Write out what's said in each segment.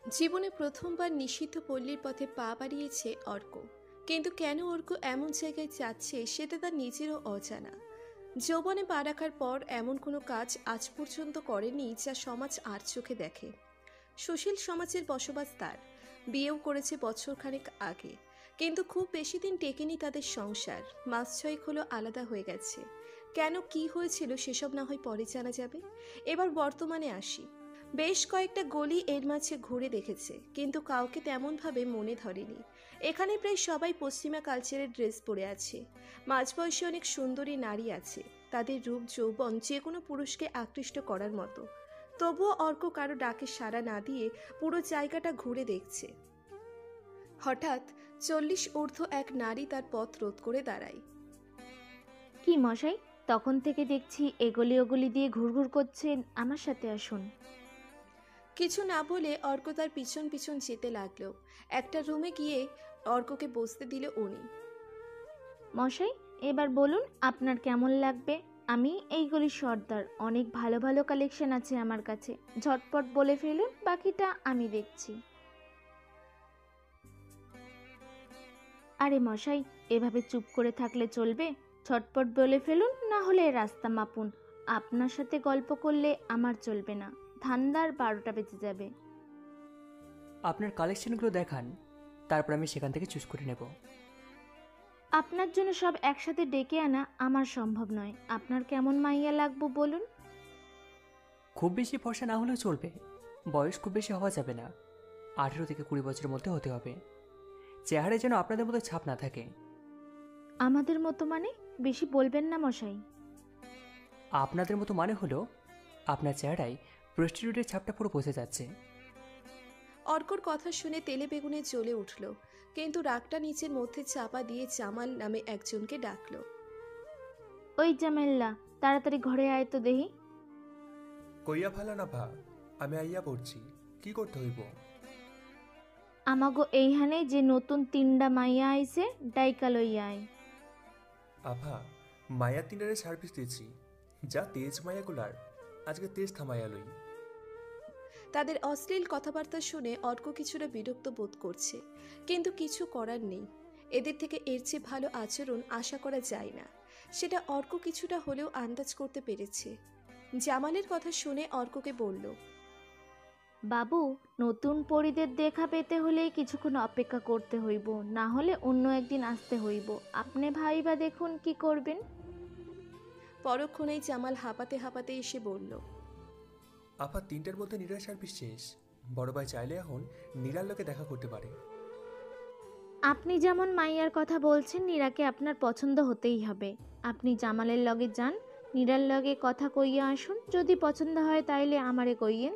জীবনে প্রথমবার নিষিদ্ধ পল্লীর পথে পা বাড়িয়েছে অর্ক। কিন্তু কেন অর্ক এমন জায়গায় যাচ্ছে সেটা তার নিজেরও অজানা। যৌবনে পা রাখার পর এমন কোনো কাজ আজ পর্যন্ত করেনি যা সমাজ আর চোখে দেখে। সুশীল সমাজের বসবাস তার, বিয়েও করেছে বছরখানেক আগে, কিন্তু খুব বেশি দিন টেকেনি তাদের সংসার। মাস ছয়েক হলো আলাদা হয়ে গেছে। কেন, কি হয়েছিল সেসব না হয় পরে জানা যাবে। এবার বর্তমানে আসি। বেশ কয়েকটা গলি এর মাঝে ঘুরে দেখেছে, কিন্তু কাউকে তেমনভাবে মনে ধরেনি। এখানে প্রায় সবাই পশ্চিমা কালচারের ড্রেস পরে আছে। মাঝবয়সী অনেক সুন্দরী নারী আছে, তাদের রূপ যৌবন যে কোনো পুরুষকে আকৃষ্ট করার মতো। তবুও অর্ক কারো ডাকে সাড়া না দিয়ে পুরো জায়গাটা ঘুরে দেখছে। হঠাৎ 40 ঊর্ধ্ব এক নারী তার পথ রোধ করে দাঁড়ায়। কি মশাই, তখন থেকে দেখছি এগলি ওগলি দিয়ে ঘুরঘুর করছেন, আমার সাথে আসুন। কিছু না বলে অর্ক তার পিছন পিছন যেতে লাগলো। একটা রুমে গিয়ে অর্ককে বসতে দিল উনি। মশাই, এবার বলুন আপনার কেমন লাগবে। আমি এই গলির সর্দার, অনেক ভালো ভালো কালেকশন আছে আমার কাছে। ঝটপট বলে ফেলুন, বাকিটা আমি দেখছি। আরে মশাই, এভাবে চুপ করে থাকলে চলবে? ঝটপট বলে ফেলুন, না হলে রাস্তা মাপুন। আপনার সাথে গল্প করলে আমার চলবে না, ধান্দার 12টা বেজে যাবে। আপনার কালেকশনগুলো দেখান, তারপর আমি সেখান থেকে চুজ করে নেব। আপনার জন্য সব একসাথে ডেকে আনা আমার সম্ভব নয়। আপনার কেমন মাইয়া লাগবো বলুন। খুব বেশি ফর্সা না হলেও চলবে, বয়স খুব বেশি হওয়া যাবে না। 18 থেকে 20 বছরের মধ্যে হতে হবে। চেহারায় যেন আপনাদের মতো ছাপ না থাকে। আমাদের মতো মানে? বেশি বলবেন না মশাই। আপনাদের মতো মানে হলো আপনার চেহারায় প্রস্টিটিউটের ছাপটা পুরো বোঝা যাচ্ছে। অর্কর কথা শুনে তেলে বেগুনে জ্বলে উঠল, কিন্তু রাগটা নিচের মধ্যে চাপা দিয়ে জামাল নামে একজনকে ডাকলো। ওই জামেল্লা, তাড়াতাড়ি ঘরে আয় তো দেহি। কইয়া ভালো না ভা, আমি আইয়া পড়ছি। কি করতে হইব? আমাগো এইখানে যে নতুন 3টা মাইয়া আইছে, ডাইকা লইয়া আয়। আভা, মায়া তিনারে সার্ভিস দিয়েছি। যা তেজ মায়াগুলার, আজকে তেজ থামাইয়া লই। তাদের অশ্লীল কথাবার্তা শুনে অর্ক কিছুটা বিরক্ত বোধ করছে, কিন্তু কিছু করার নেই। এদের থেকে এর চেয়ে ভালো আচরণ আশা করা যায় না, সেটা অর্ক কিছুটা হলেও আন্দাজ করতে পেরেছে। জামালের কথা শুনে অর্ককে বলল, বাবু, নতুন পরিদের দেখা পেতে হলে কিছুক্ষণ অপেক্ষা করতে হইব, না হলে অন্য একদিন আসতে হইব। আপনি ভাইবা দেখুন কি করবেন। পরক্ষণেই জামাল হাঁপাতে হাঁপাতে এসে বলল, আভা, 3টার মধ্যে নীরার সার্ভিস শেষ। বড় ভাই চাইলে এখন নীরার লোকে দেখা করতে পারে। আপনি যেমন মাইয়ার কথা বলছেন, নীরাকে আপনার পছন্দ হতেই হবে। আপনি জামালের লগে যান, নীরার লগে কথা কইয়া আসুন। যদি পছন্দ হয় তাইলে আমারে কইয়েন।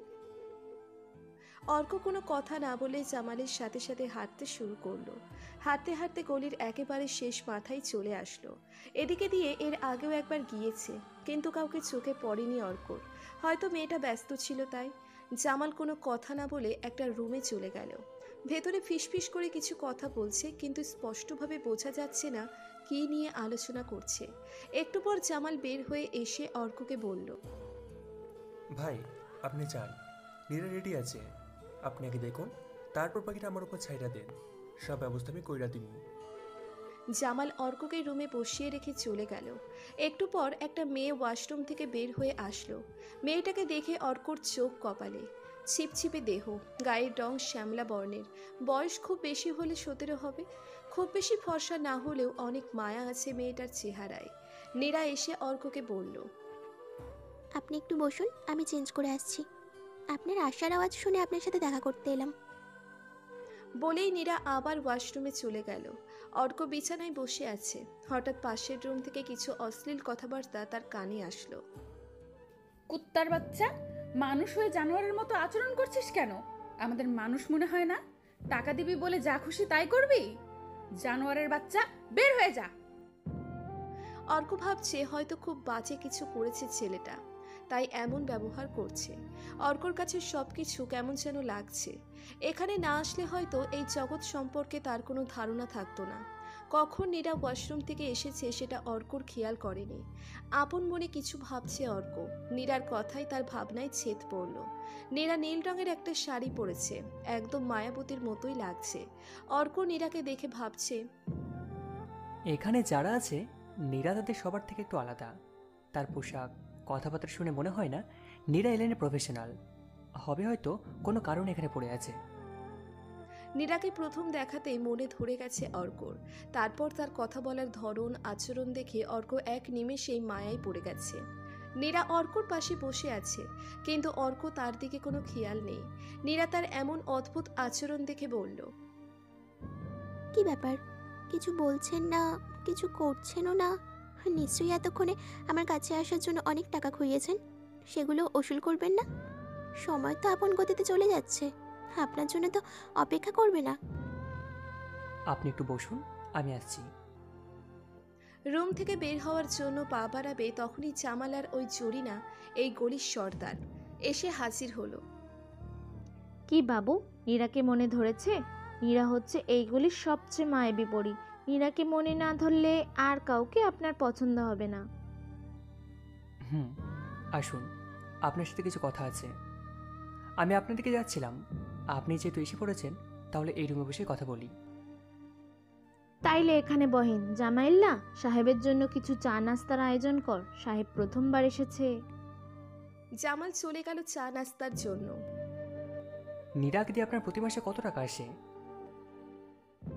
অর্ক কোনো কথা না বলে জামালের সাথে সাথে হাঁটতে শুরু করলো। হাঁটতে হাঁটতে গলির একেবারে শেষ মাথায় চলে আসলো। এদিকে দিয়ে এর আগেও একবার গিয়েছে, কিন্তু কাউকে চোখে পড়েনি অর্কর। হয়তো মেয়েটা ব্যস্ত ছিল তাই। জামাল কোনো কথা না বলে একটা রুমে চলে গেল। ভেতরে ফিসফিস করে কিছু কথা বলছে, কিন্তু স্পষ্টভাবে বোঝা যাচ্ছে না কী নিয়ে আলোচনা করছে। একটু পর জামাল বের হয়ে এসে অর্ককে বলল, ভাই, আপনি যান, নীরা রেডি আছে। আপনি আগে দেখুন, তারপর বাকিটা আমার উপর ছাইড়া দেন। সব ব্যবস্থা আমি কইরা দিব। জামাল অর্ককে রুমে বসিয়ে রেখে চলে গেল। একটু পর একটা মেয়ে ওয়াশরুম থেকে বের হয়ে আসলো। মেয়েটাকে দেখে অর্কর চোখ কপালে। ছিপছিপে দেহ, গায়ের রং শ্যামলা বর্ণের, বয়স খুব বেশি হলে 17 হবে। খুব বেশি ফর্সা না হলেও অনেক মায়া আছে মেয়েটার চেহারায়। নীরা এসে অর্ককে বলল, আপনি একটু বসুন, আমি চেঞ্জ করে আসছি। আপনার আসার আওয়াজ শুনে আপনার সাথে দেখা করতে এলাম। বলেই নীরা আবার ওয়াশরুমে চলে গেল। অর্ক বিছানায় বসে আছে। হঠাৎ পাশের রুম থেকে কিছু অশ্লীল কথাবার্তা তার কানে আসলো। কুত্তার বাচ্চা, মানুষ হয়ে জানোয়ারের মতো আচরণ করছিস কেন? আমাদের মানুষ মনে হয় না? টাকা দিবি বলে যা খুশি তাই করবি? জানোয়ারের বাচ্চা, বের হয়ে যা। অর্ক ভাবছে হয়তো খুব বাজে কিছু করেছে ছেলেটা, তাই এমন ব্যবহার করছে। অর্কর কাছে সবকিছু কেমন যেন লাগছে। এখানে না আসলে হয়তো এই জগৎ সম্পর্কে তার কোনো ধারণা থাকতো না। কখন নীরা ওয়াশরুম থেকে এসেছে সেটা অর্কর খেয়াল করেনি। আপন মনে কিছু ভাবছে অর্ক। নীরার কথাই তার ভাবনায় ছেদ পড়ল। নীরা নীল রঙের একটা শাড়ি পরেছে, একদম মায়াবতীর মতোই লাগছে। অর্ক নীরাকে দেখে ভাবছে, এখানে যারা আছে নীরা তাদের সবার থেকে একটু আলাদা। তার পোশাক, কথাবার্তা শুনে মনে হয় না নীরা এলেনে প্রফেশনাল হবে, হয়তো কোনো কারণ এখানে পড়ে আছে। নীরাকে প্রথম দেখাতেই মনে ধরে গেছে অর্কর। তারপর তার কথা বলার ধরন, আচরণ দেখে অর্ক এক নিমেষেই মায়ায় পড়ে গেছে। নীরা অর্কর পাশে বসে আছে, কিন্তু অর্ক তার দিকে কোনো খেয়াল নেই। নীরা তার এমন অদ্ভুত আচরণ দেখে বলল, কি ব্যাপার, কিছু বলছেন না, কিছু করছেনও না? নিশ্চয়ই এতক্ষণে আমার কাছে আসার জন্য অনেক টাকা খুইয়েছেন, সেগুলো ওসুল করবেন না? সময় তো আপন গতিতে চলে যাচ্ছে, আপনার জন্য তো অপেক্ষা করবে না। আপনি একটু বসুন, আমি আসছি। রুম থেকে বের হওয়ার জন্য পা বাড়াবে তখনই জামাল আর ওই জরিনা, এই গলির সর্দার, এসে হাজির হলো। কি বাবু, নীরাকে মনে ধরেছে? নীরা হচ্ছে এইগুলির সবচেয়ে মায়াবী পরী। নীরাকে মনে না ধরলে আর কাউকে আপনার পছন্দ হবে না। আসুন, আপনার সাথে কিছু কথা আছে। আমি আপনার দিকে যাচ্ছিলাম, আপনি যেহেতু এসে পড়েছেন তাহলে এই রুমে বসে কথা বলি। তাইলে এখানে বহেন। জামাইল্লা, সাহেবের জন্য কিছু চা নাস্তার আয়োজন কর, সাহেব প্রথমবার এসেছে। জামাল চলে গেল চা নাস্তার জন্য। নীরাকে দিয়ে আপনার প্রতি মাসে কত টাকা আসে?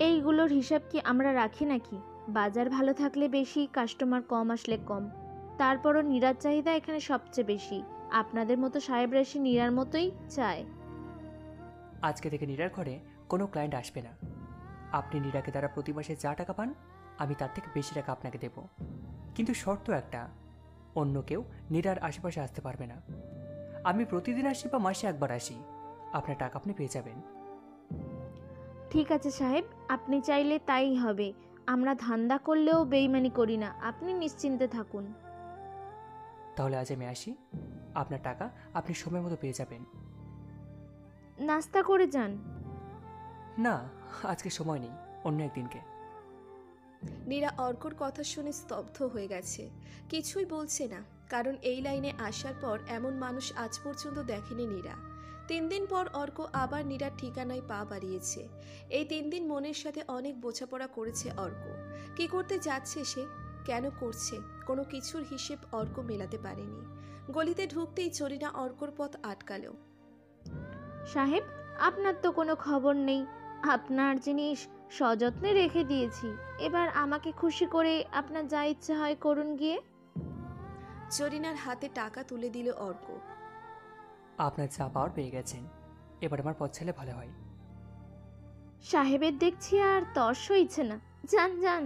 এইগুলোর হিসাব কি আমরা রাখি নাকি? বাজার ভালো থাকলে বেশি, কাস্টমার কম আসলে কম। তারপরও নীরার চাহিদা এখানে সবচেয়ে বেশি। আপনাদের মতো সাহেবরা এসে নীরার মতোই চায়। আজকে থেকে নীরার ঘরে কোনো ক্লায়েন্ট আসবে না। আপনি নীরাকে দ্বারা প্রতি মাসে যা টাকা পান আমি তার থেকে বেশি টাকা আপনাকে দেব, কিন্তু শর্ত একটা, অন্য কেউ নীরার আশেপাশে আসতে পারবে না। আমি প্রতিদিন আসি বা মাসে একবার আসি, আপনার টাকা আপনি পেয়ে যাবেন। ঠিক আছে সাহেব, আপনি চাইলে তাই হবে। আমরা ধান্দা করলেও বেইমানি করি না, আপনি নিশ্চিন্তে থাকুন। তাহলে আজ আমি আসি, আপনার টাকা আপনি সময় মতো পেয়ে যাবেন। নাস্তা করে যান। না, আজকে সময় নেই, অন্য একদিনকে। নীরা অর্কর কথা শুনে স্তব্ধ হয়ে গেছে, কিছুই বলছে না। কারণ এই লাইনে আসার পর এমন মানুষ আজ পর্যন্ত দেখেনি নীরা। 3 দিন পর অর্ক আবার নীরার ঠিকানায় পা বাড়িয়েছে। এই 3 দিন মনের সাথে অনেক বোঝাপড়া করেছে অর্ক। কি করতে যাচ্ছে সে, কেন করছে, কোনো কিছুর হিসেব অর্ক মেলাতে পারেনি। গলিতে ঢুকতেই জরিনা অর্কর পথ আটকালো। সাহেব, আপনার তো কোনো খবর নেই। আপনার জিনিস সযত্নে রেখে দিয়েছি, এবার আমাকে খুশি করে আপনার যা ইচ্ছে হয় করুন গিয়ে। জরিনার হাতে টাকা তুলে দিল অর্ক। আপনার যা পাওয়ার পেয়ে গেছেন, এবার আমার পথ ছেলে ভালো হয়। সাহেবের দেখছি আর তর্স হইছে না, যান যান।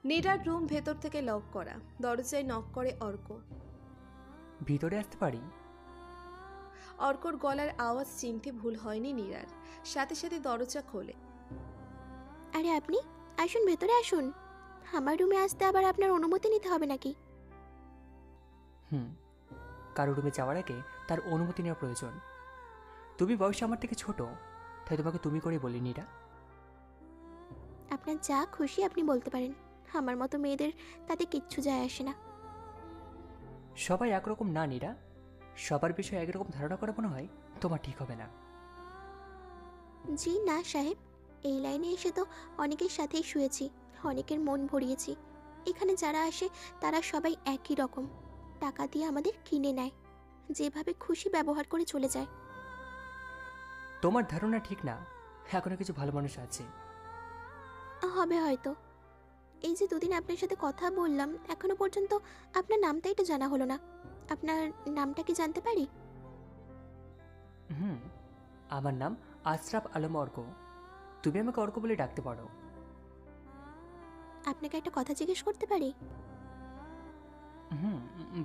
নীরার রুম ভেতর থেকে লক করা, দরজায় নক করে অর্ক। ভিতরে আসতে পারি? অর্কর গলার আওয়াজ চিনতে ভুল হয়নি নীরার, সাথে সাথে দরজা খোলে। আরে আপনি আসুন, ভেতরে আসুন। আমার রুমে আসতে আবার আপনার অনুমতি নিতে হবে নাকি? কারো রুমে যাওয়ার আগে তার অনুমতি নেওয়া প্রয়োজন। তুমি বয়সে আমার থেকে ছোট, তাই তোমাকে তুমি করে বলি নীরা। আপনার যা খুশি আপনি বলতে পারেন, আমার মতো মেয়েদের তাতে কিচ্ছু যায় আসে না। সবাই একরকম না নীরা, সবার বিষয়ে একরকম ধারণা করা মনে হয় তোমার ঠিক হবে না। জি না সাহেব, এই লাইনে এসে তো অনেকের সাথেই শুয়েছি, অনেকের মন ভরিয়েছি। এখানে যারা আসে তারা সবাই একই রকম, টাকা দিয়ে আমাদের কিনে নেয়, যেভাবে খুশি ব্যবহার করে চলে যায়। তোমার ধারণা ঠিক না, এখনো কিছু ভালো মানুষ আছে। হবে হয়তো। এই যে 2 দিন আপনার সাথে কথা বললাম, এখনো পর্যন্ত আপনার নামটাই তো জানা হলো না। আপনার নামটা কি জানতে পারি? আমার নাম আশরাফ আলম অর্ক, তুমি আমাকে অর্ক বলে ডাকতে পারো। আপনাকে একটা কথা জিজ্ঞেস করতে পারি?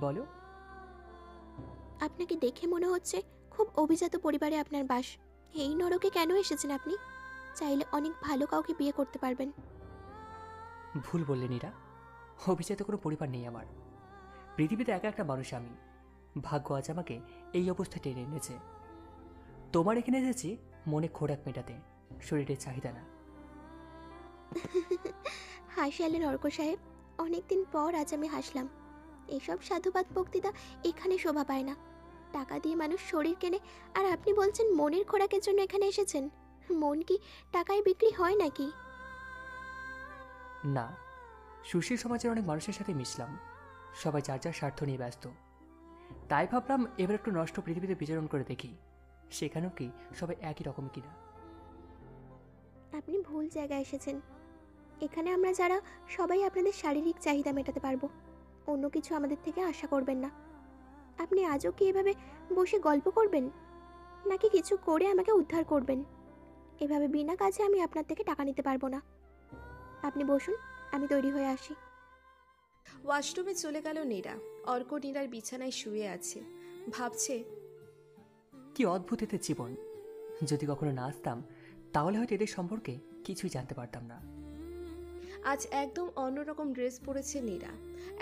বলো। আপনাকে দেখে মনে হচ্ছে খুব অভিজাত পরিবারে আপনার বাস। এই নরকে কেন এসেছেন আপনি? চাইলে অনেক ভালো কাউকে বিয়ে করতে পারবেন। ভুল বললে নীরা, অভিজাত কোনো পরিবার নেই আমার। পৃথিবীতে একা একটা মানুষ আমি, ভাগ্য আজ আমাকে এই অবস্থায় টেনে এনেছে। তোমার এখানে এসেছি মনে খোরাক মেটাতে, শরীরের চাহিদা না। হাসিয়ালেন অর্ক সাহেব, অনেকদিন পর আজ আমি হাসলাম। এসব সাধুবাদ বক্তৃতা এখানে শোভা পায় না। টাকা দিয়ে মানুষ শরীর কেনে, আর আপনি বলছেন মনের খোরাকের জন্য এখানে এসেছেন। মন কি টাকায় বিক্রি হয় নাকি? না, সুশীল সমাজের অনেক মানুষের সাথে মিশলাম, সবাই যার যার স্বার্থ নিয়ে ব্যস্ত। তাই ভাবলাম এবার একটু নষ্ট পৃথিবীতে বিচরণ করে দেখি, সেখানেও কি সবাই একই রকম কিনা। আপনি ভুল জায়গায় এসেছেন। এখানে আমরা যারা সবাই আপনাদের শারীরিক চাহিদা মেটাতে পারবো, অন্য কিছু আমাদের থেকে আশা করবেন না। আপনি আজও কি এভাবে বসে গল্প করবেন, নাকি কিছু করে আমাকে উদ্ধার করবেন? এভাবে বিনা কাজে আমি আপনার থেকে টাকা নিতে পারবো না। আপনি বসুন, আমি তৈরি হয়ে আসি। ওয়াশরুমে চলে গেল নীরা। অর্ক নীরার বিছানায় শুয়ে আছে, ভাবছে কি অদ্ভুত এদের জীবন। যদি কখনো না আসতাম তাহলে হয়তো এদের সম্পর্কে কিছুই জানতে পারতাম না। আজ একদম অন্যরকম ড্রেস পরেছে নীরা,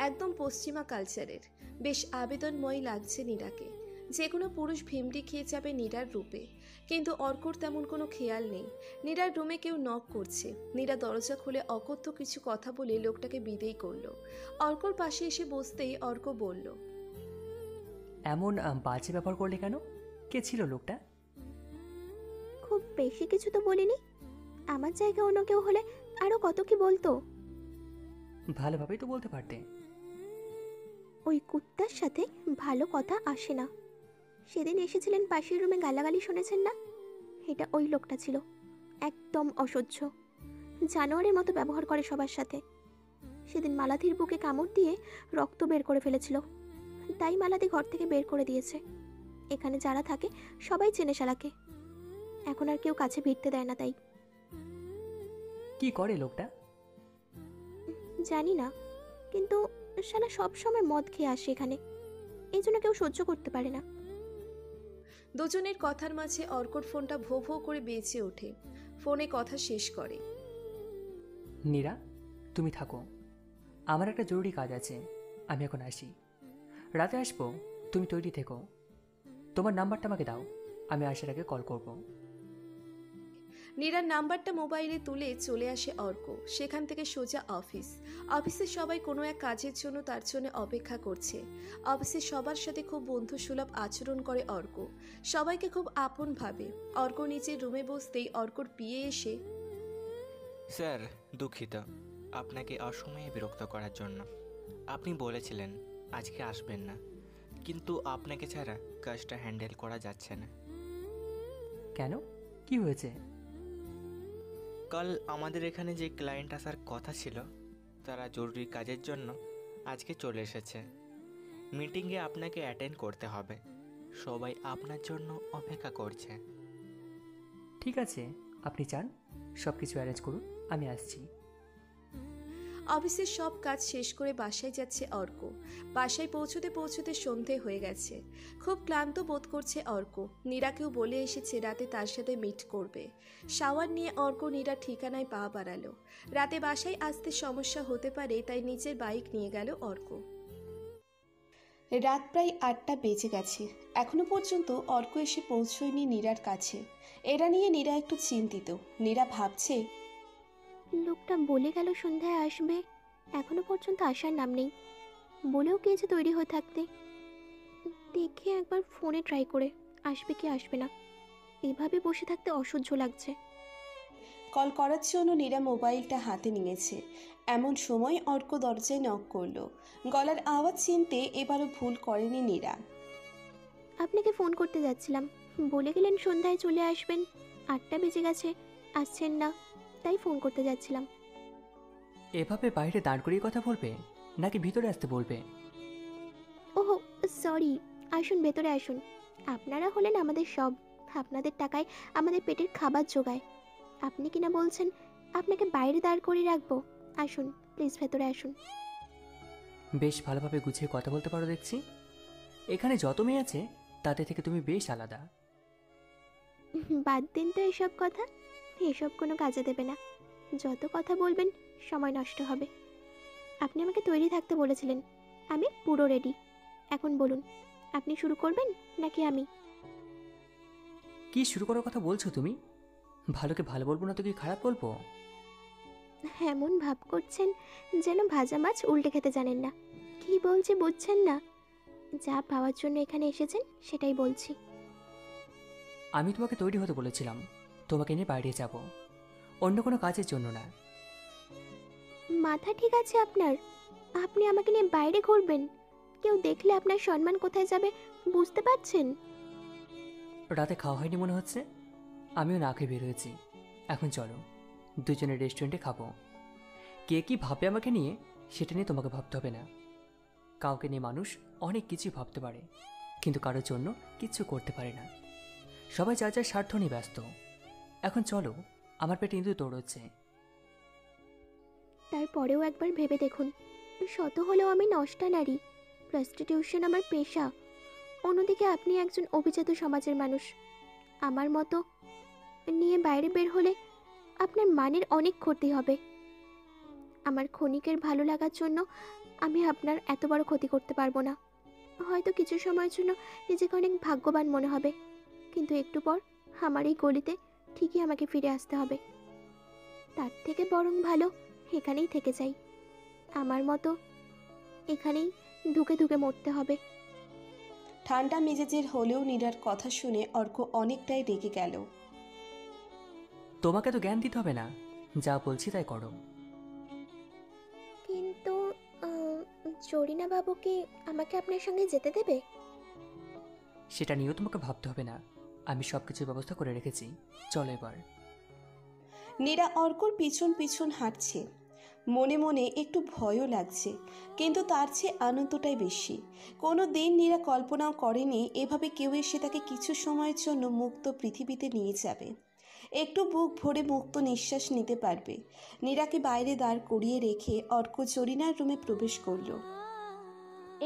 একদম পশ্চিমা কালচারের। বেশ আবেদনময় লাগছে নীরাকে। যে কোনো পুরুষ ভিমড়ি খেয়ে যাবে নীরার রূপে, কিন্তু অর্কর তেমন কোনো খেয়াল নেই। নীরার রুমে কেউ নক করছে। নীরা দরজা খুলে অকথ্য কিছু কথা বলে লোকটাকে বিদেয় করলো। অর্কর পাশে এসে বসতেই অর্ক বলল, এমন বাজে ব্যবহার করলে কেন? কে ছিল লোকটা? খুব বেশি কিছু তো বলিনি। আমার জায়গায় অন্য কেউ হলে আরো কত কি বলতো। ভালোভাবেই তো বলতে পারতে। ওই কুত্তার সাথে ভালো কথা আসে না। সেদিন এসেছিলেন পাশের রুমে, গালাগালি শুনেছেন না? এটা ওই লোকটা ছিল। একদম অসহ্য, জানোয়ারের মতো ব্যবহার করে সবার সাথে। সেদিন মালাধির বুকে কামড় দিয়ে রক্ত বের করে ফেলেছিল, তাই মালাদি ঘর থেকে বের করে দিয়েছে। এখানে যারা থাকে সবাই চেনে শালাকে। এখন আর কেউ কাছে ভিড়তে দেয় না। তাই কি করে লোকটা? জানি না, কিন্তু শালা সবসময় মদ খেয়ে আসে এখানে, এই জন্য কেউ সহ্য করতে পারে না। দুজনের কথার মাঝে অর্কর ফোনটা ভো ভো করে বেঁচে ওঠে। ফোনে কথা শেষ করে। নীরা, তুমি থাকো, আমার একটা জরুরি কাজ আছে, আমি এখন আসি। রাতে আসবো, তুমি তৈরি থেকো। তোমার নাম্বারটা আমাকে দাও, আমি আসার আগে কল করব। নীরার নাম্বারটা মোবাইলে তুলে চলে আসে অর্ক। সেখান থেকে সোজা অফিস। অফিসে সবাই কোনো এক কাজের জন্য তার জন্য অপেক্ষা করছে। অফিসে সবার সাথে খুব বন্ধুসুলভ আচরণ করে অর্ক, সবাইকে খুব আপন ভাবে। অর্ক নিজের রুমে বসতেই অর্কর পিয়ে এসে, স্যার দুঃখিত আপনাকে অসময়ে বিরক্ত করার জন্য। আপনি বলেছিলেন আজকে আসবেন না, কিন্তু আপনাকে ছাড়া কাজটা হ্যান্ডেল করা যাচ্ছে না। কেন, কি হয়েছে? কাল আমাদের এখানে যে ক্লায়েন্ট আসার কথা ছিল, তারা জরুরি কাজের জন্য আজকে চলে এসেছে। মিটিংয়ে আপনাকে অ্যাটেন্ড করতে হবে। সবাই আপনার জন্য অপেক্ষা করছে। ঠিক আছে, আপনি চান সব কিছু অ্যারেঞ্জ করুন, আমি আসছি। অফিসের সব কাজ শেষ করে বাসায় যাচ্ছে অর্ক। বাসায় পৌঁছতে পৌঁছতে সন্ধে হয়ে গেছে। খুব ক্লান্ত বোধ করছে অর্ক। নীরাকেও বলে এসেছে রাতে তার সাথে মিট করবে। শাওয়ার নিয়ে অর্ক নীরার ঠিকানায় পা বাড়ালো। রাতে বাসায় আসতে সমস্যা হতে পারে, তাই নিজের বাইক নিয়ে গেল অর্ক। রাত প্রায় 8টা বেজে গেছে। এখনো পর্যন্ত অর্ক এসে পৌঁছয়নি নীরার কাছে। এরা নিয়ে নীরা একটু চিন্তিত। নীরা ভাবছে, লোকটা বলে গেল সন্ধ্যায় আসবে, এখনো পর্যন্ত আসার নাম নেই। বলেও গিয়েছে তৈরি হয়ে থাকতে। দেখে একবার ফোনে ট্রাই করে আসবে কি আসবে না। এভাবে বসে থাকতে অসহ্য লাগছে। কল করার জন্য নীরা মোবাইলটা হাতে নিয়েছে। এমন সময় অর্ক দরজায় নক করলো। গলার আওয়াজ চিনতে এবারও ভুল করেনি নীরা। আপনাকে ফোন করতে যাচ্ছিলাম, বলে গেলেন সন্ধ্যায় চলে আসবেন। 8টা বেজে গেছে, আসছেন না, তাই ফোন করতে যাচ্ছিলাম। এভাবে বাইরে দাঁড় করিয়ে কথা বলবে নাকি ভিতরে আসতে বলবে? ওহো সরি, আসুন ভেতরে আসুন। আপনারা হলেন আমাদের সব। আপনাদের টাকায় আমাদের পেটের খাবার জোগায়। আপনি কিনা বলছেন আপনাকে বাইরে দাঁড় করিয়ে রাখবো? আসুন প্লিজ, ভেতরে আসুন। বেশ ভালোভাবে গুছিয়ে কথা বলতে পারো দেখছি। এখানে যত মেয়ে আছে তাদের থেকে তুমি বেশ আলাদা। বাদ দিন তো এসব কথা, এসব কোনো কাজে দেবে না। যত কথা বলবেন সময় নষ্ট হবে। আপনি আমাকে তৈরি থাকতে বলেছিলেন, আমি পুরো রেডি। এখন বলুন, আপনি শুরু করবেন নাকি আমি? কি শুরু করার কথা বলছো তুমি? ভালোকে ভালো বলবো না তো কি খারাপ বলবো? এমন ভাব করছেন যেন ভাজা মাছ উল্টে খেতে জানেন না। কি বলছি বুঝছেন না? যা পাওয়ার জন্য এখানে এসেছেন সেটাই বলছি। আমি তোমাকে তৈরি হতে বলেছিলাম, তোমাকে নিয়ে বাইরে যাব, অন্য কোনো কাজের জন্য না। মাথা ঠিক আছে আপনার? আপনি আমাকে নিয়ে বাইরে ঘুরবেন? কেউ দেখলে আপনার সম্মান কোথায় যাবে বুঝতে পারছেন? রাতে খাওয়া হয়নি মনে হচ্ছে, আমিও না খেয়ে বের হয়েছি। এখন চলো দুজনে রেস্টুরেন্টে খাবো। কে কি ভাবে আমাকে নিয়ে সেটা নিয়ে তোমাকে ভাবতে হবে না। কাউকে নিয়ে মানুষ অনেক কিছুই ভাবতে পারে, কিন্তু কারোর জন্য কিচ্ছু করতে পারে না। সবাই যার যার স্বার্থ নিয়ে ব্যস্ত। এখন চলো, আমার পেটে ইঁদুর দৌড়চ্ছে। তারপরেও একবার ভেবে দেখুন, শত হলেও আমি নষ্টা নারী, প্রস্টিটিউশন আমার পেশা। অন্যদিকে আপনি একজন অভিজাত সমাজের মানুষ। আমার মতো নিয়ে বাইরে বের হলে আপনার মানের অনেক ক্ষতি হবে। আমার ক্ষণিকের ভালো লাগার জন্য আমি আপনার এত বড় ক্ষতি করতে পারবো না। হয়তো কিছু সময়ের জন্য নিজেকে অনেক ভাগ্যবান মনে হবে, কিন্তু একটু পর আমার এই গলিতে ঠিকই আমাকে ফিরে আসতে হবে। তার থেকে বরং ভালো এখানেই থেকে যাই। আমার মতো এখানেই ধুকে ধুকে মরতে হবে। ঠান্ডা মেজাজের হলেও নীরার কথা শুনে অর্ক অনেকটাই রেগে গেল। তোমাকে তো জ্ঞান দিতে হবে না, যা বলছি তাই করো। কিন্তু জরিনা বাবু কি আমাকে আপনার সঙ্গে যেতে দেবে? সেটা নিয়েও তোমাকে ভাবতে হবে না, আমি সব কিছুর ব্যবস্থা করে রেখেছি। চলো এবার। নীরা অর্কর পিছন পিছন হাঁটছে। মনে মনে একটু ভয়ও লাগছে, কিন্তু তার চেয়ে আনন্দটাই বেশি। কোনো দিন নীরা কল্পনাও করেনি এভাবে কেউ এসে তাকে কিছু সময়ের জন্য মুক্ত পৃথিবীতে নিয়ে যাবে, একটু বুক ভরে মুক্ত নিঃশ্বাস নিতে পারবে। নীরাকে বাইরে দাঁড় করিয়ে রেখে অর্ক জরিনার রুমে প্রবেশ করল।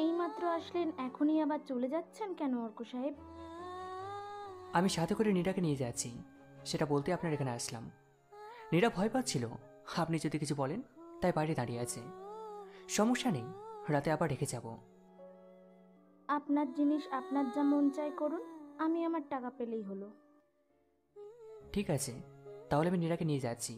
এইমাত্র আসলেন, এখনই আবার চলে যাচ্ছেন কেন অর্ক সাহেব? আমি সাথে করে নীরাকে নিয়ে যাচ্ছি, সেটা বলতে আপনার এখানে আসলাম। নীরা ভয় পাচ্ছিল আপনি যদি কিছু বলেন, তাই বাইরে দাঁড়িয়ে আছে। সমস্যা নেই, রাতে আবার রেখে যাব। আপনার জিনিস আপনার যা মন চায় করুন, আমি আমার টাকা পেলেই হলো। ঠিক আছে, তাহলে আমি নীরাকে নিয়ে যাচ্ছি।